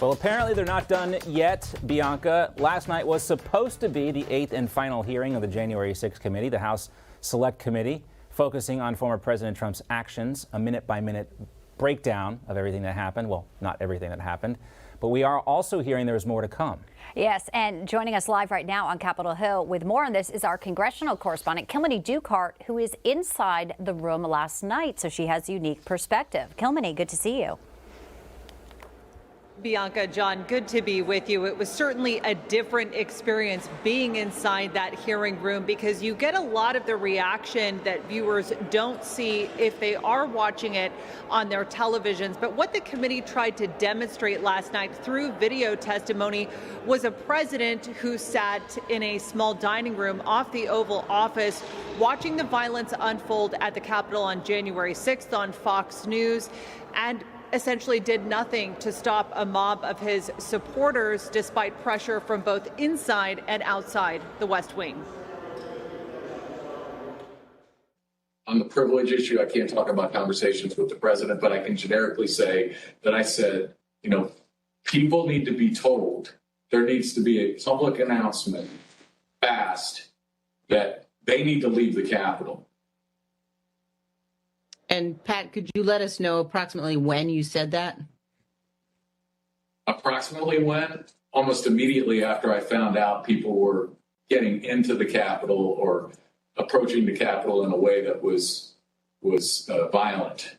Well, apparently they're not done yet, Bianca. Last night was supposed to be the 8th and final hearing of the January 6th committee, the House Select Committee, focusing on former President Trump's actions, a minute-by-minute breakdown of everything that happened. Well, not everything that happened, but we are also hearing there's more to come. Yes, and joining us live right now on Capitol Hill with more on this is our congressional correspondent, Kilmeny Dukart, who is inside the room last night, so she has a unique perspective. Kilmeny, good to see you. Bianca, John, good to be with you. It was certainly a different experience being inside that hearing room because you get a lot of the reaction that viewers don't see if they are watching it on their televisions. But what the committee tried to demonstrate last night through video testimony was a president who sat in a small dining room off the Oval Office watching the violence unfold at the Capitol on January 6th on Fox News, and essentially did nothing to stop a mob of his supporters despite pressure from both inside and outside the West Wing. On the privilege issue, I can't talk about conversations with the president, but I can generically say that I said, people need to be told, there needs to be a public announcement fast that they need to leave the Capitol. And Pat, could you let us know approximately when you said that? Approximately when? Almost immediately after I found out people were getting into the Capitol or approaching the Capitol in a way that was violent.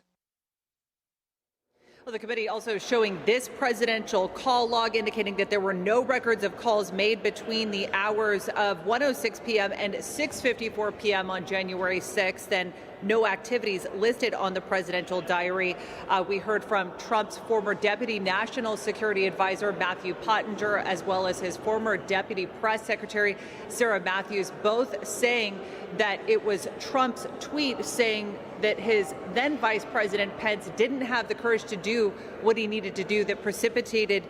Well, the committee also showing this presidential call log indicating that there were no records of calls made between the hours of 1:06 p.m. and 6:54 p.m. on January 6th, and no activities listed on the presidential diary. We heard from Trump's former deputy national security advisor, Matthew Pottinger, as well as his former deputy press secretary, Sarah Matthews, both saying that it was Trump's tweet saying that his then Vice President Pence didn't have the courage to do what he needed to do that precipitated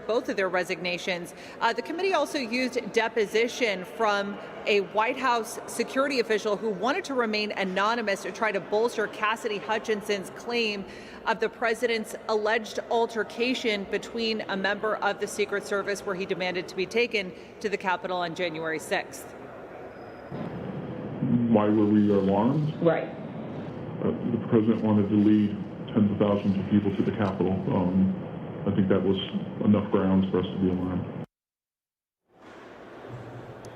both of their resignations. The committee also used deposition from a White House security official who wanted to remain anonymous to try to bolster Cassidy Hutchinson's claim of the president's alleged altercation between a member of the Secret Service where he demanded to be taken to the Capitol on January 6th. Why were we alarmed? Right. The president wanted to lead tens of thousands of people to the Capitol. I think that was enough grounds for us to be alarmed.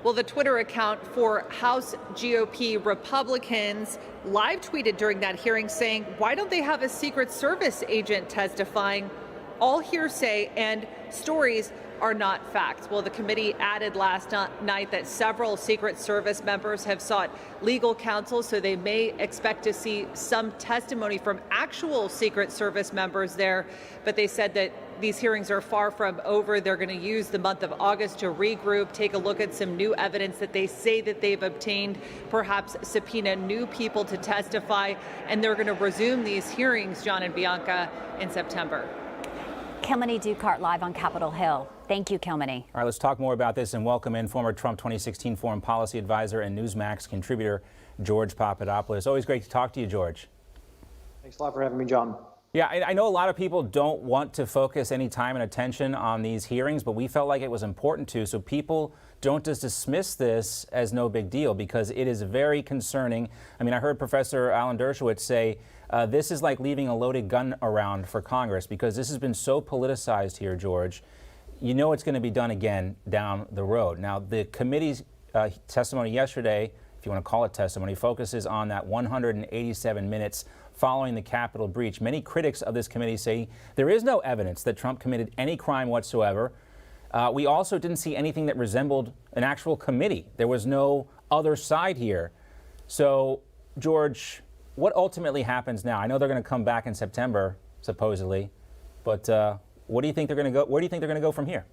Well, the Twitter account for House GOP Republicans live tweeted during that hearing saying, why don't they have a Secret Service agent testifying? All hearsay and stories are not facts. Well, the committee added last night that several Secret Service members have sought legal counsel, so they may expect to see some testimony from actual Secret Service members there. But they said that these hearings are far from over. They're going to use the month of August to regroup, take a look at some new evidence that they say that they've obtained, perhaps subpoena new people to testify, and they're going to resume these hearings, John and Bianca, in September. Kilmeny Dukart live on Capitol Hill. Thank you, Kilmeny. All right, let's talk more about this and welcome in former Trump 2016 foreign policy advisor and Newsmax contributor, George Papadopoulos. Always great to talk to you, George. Thanks a lot for having me, John. Yeah, I know a lot of people don't want to focus any time and attention on these hearings, but we felt like it was important to, so people don't just dismiss this as no big deal, because it is very concerning. I mean, I heard Professor Alan Dershowitz say this is like leaving a loaded gun around for Congress, because this has been so politicized here, George. You know it's going to be done again down the road. Now, the committee's testimony yesterday, if you want to call it testimony, focuses on that 187 minutes following the Capitol breach. Many critics of this committee say there is no evidence that Trump committed any crime whatsoever. We also didn't see anything that resembled an actual committee. There was no other side here. So, George, what ultimately happens now? I know they're going to come back in September, supposedly, but what do you think they're going to go? Where do you think they're going to go from here?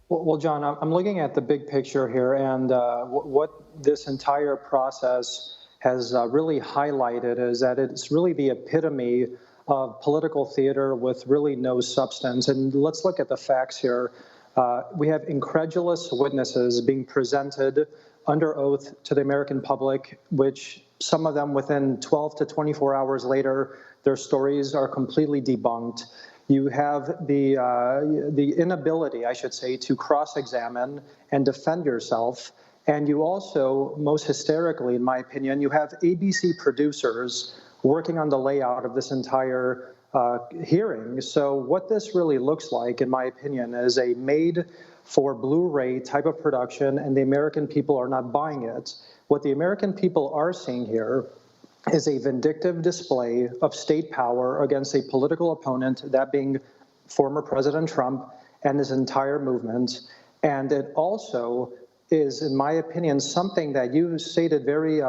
Well, John, I'm looking at the big picture here, and what this entire process has really highlighted is that it's really the epitome of political theater with really no substance. And let's look at the facts here. We have incredulous witnesses being presented under oath to the American public, which some of them within 12 to 24 hours later, their stories are completely debunked. You have the inability, I should say, to cross-examine and defend yourself. And you also, most hysterically, in my opinion, you have ABC producers working on the layout of this entire hearing. So what this really looks like, in my opinion, is a made-for Blu-ray type of production, and the American people are not buying it. What the American people are seeing here is a vindictive display of state power against a political opponent, that being former President Trump and his entire movement. And it also is, in my opinion, something that you stated very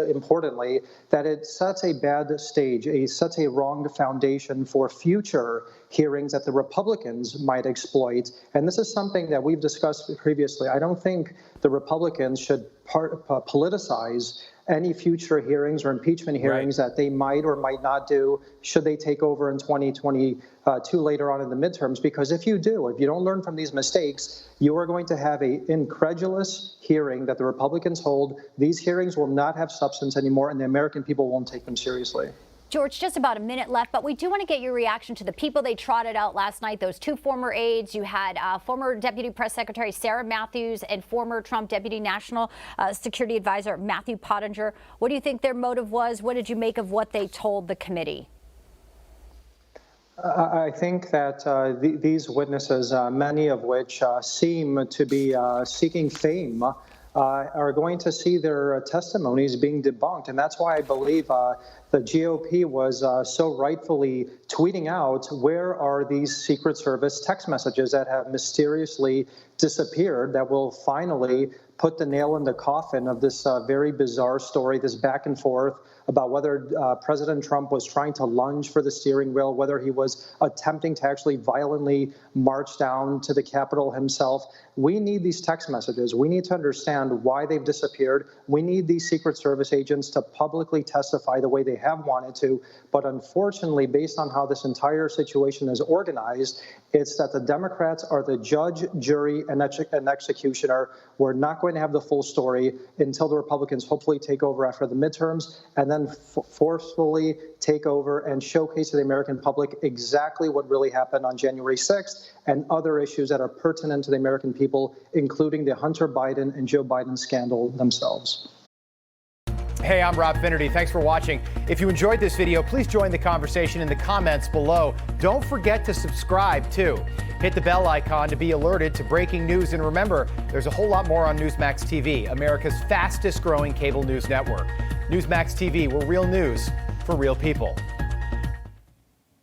importantly, that it sets a bad stage, sets a wrong foundation for future hearings that the Republicans might exploit. And this is something that we've discussed previously. I don't think the Republicans should politicize any future hearings or impeachment hearings that they might or might not do should they take over in 2022 later on in the midterms. Because if you don't learn from these mistakes, you are going to have an incredulous hearing that the Republicans hold. These hearings will not have substance anymore, and the American people won't take them seriously. George, just about a minute left, but we do want to get your reaction to the people they trotted out last night, those two former aides. You had former Deputy Press Secretary Sarah Matthews and former Trump Deputy National Security Advisor Matthew Pottinger. What do you think their motive was? What did you make of what they told the committee? I think that these witnesses, many of which seem to be seeking fame, are going to see their testimonies being debunked. And that's why I believe the GOP was so rightfully tweeting out, where are these Secret Service text messages that have mysteriously disappeared, that will finally put the nail in the coffin of this very bizarre story, this back and forth about whether President Trump was trying to lunge for the steering wheel, whether he was attempting to actually violently march down to the Capitol himself. We need these text messages. We need to understand why they've disappeared. We need these Secret Service agents to publicly testify the way they have wanted to. But unfortunately, based on how this entire situation is organized, it's that the Democrats are the judge, jury, and executioner. We're not going to have the full story until the Republicans hopefully take over after the midterms, and then forcefully take over and showcase to the American public exactly what really happened on January 6th and other issues that are pertinent to the American people, including the Hunter Biden and Joe Biden scandal themselves. Hey, I'm Rob Finnerty. Thanks for watching. If you enjoyed this video, please join the conversation in the comments below. Don't forget to subscribe, too. Hit the bell icon to be alerted to breaking news. And remember, there's a whole lot more on Newsmax TV, America's fastest growing cable news network. Newsmax TV, we're real news for real people.